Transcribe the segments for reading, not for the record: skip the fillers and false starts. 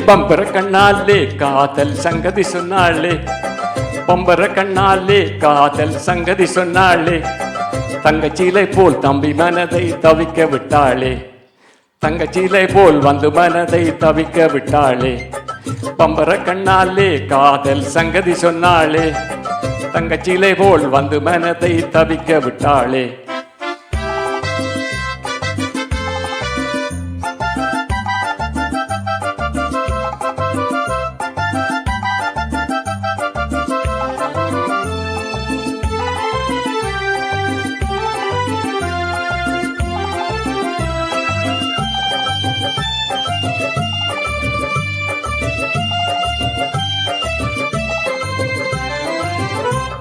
பம்பர கண்ணாலே காதல் சங்கதி சொன்னாளே, பம்பர கண்ணாலே காதல் சங்கதி சொன்னாளே, தங்கச்சீலை போல் தம்பி மனதை தவிக்க விட்டாளே, தங்கச்சீலை போல் வந்து மனதை தவிக்க விட்டாளே. பம்பர கண்ணாலே காதல் சங்கதி சொன்னாளே, தங்கச்சீலை போல் வந்து மனதை தவிக்க விட்டாளே.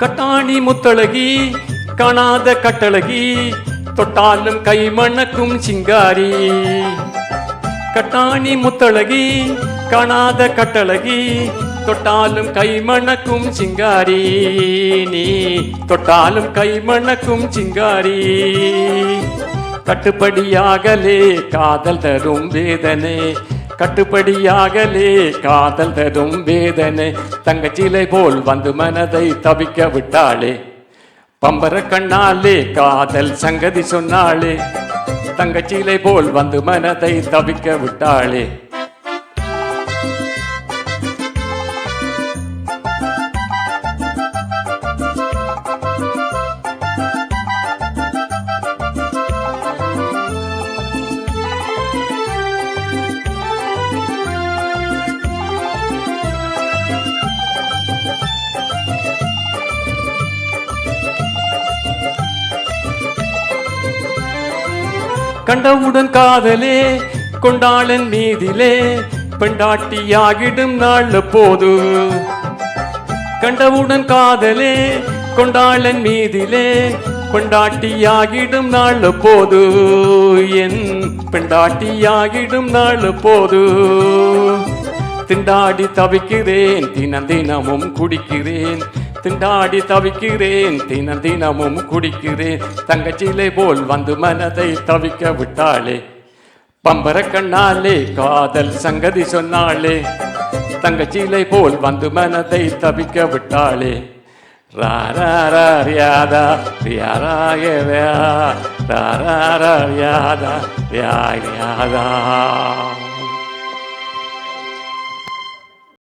கட்டாணி முத்தழகி காணாத கட்டழகி, தொட்டாலும் கை மணக்கும் சிங்காரி. கட்டாணி முத்தழகி காணாத கட்டழகி, தொட்டாலும் கை மணக்கும் சிங்காரி. நீ தொட்டாலும் கை மணக்கும் சிங்காரி. கட்டுப்படியாகலே காதல் தரும் வேதனை, கட்டுப்படியாகலே காதல் தரும் வேதனை. தங்கச்சிலை போல் வந்து மனதை தவிக்க விட்டாளே, பம்பர கண்ணாலே காதல் சங்கதி சொன்னாளே, தங்கச்சிலை போல் வந்து மனதை தவிக்க விட்டாளே. கண்டவுடன் காதலே கொண்டாளன் மீதிலே, பெண்டாட்டியாகிடும் நாள் போது. கண்டவுடன் காதலே கொண்டாளன் மீதிலே, பெண்டாட்டியாகிடும் நாள் போது. என் பெண்டாட்டியாகிடும் நாள் போது. திண்டாடி தவிக்கிறேன் தினம் தினமும் குடிக்கிறேன், திண்டாடி தவிக்கிறேன் தினம் தினமும் குடிக்கிறேன். தங்கச்சிலை போல் வந்து மனதை தவிக்க விட்டாளே, பம்பர கண்ணாலே காதல் சங்கதி சொன்னாளே, தங்கச்சிலை போல் வந்து மனதை தவிக்க விட்டாளே. ராராரியாதா ரியாராயதா, ராராரியாதா ரியாரியாதா.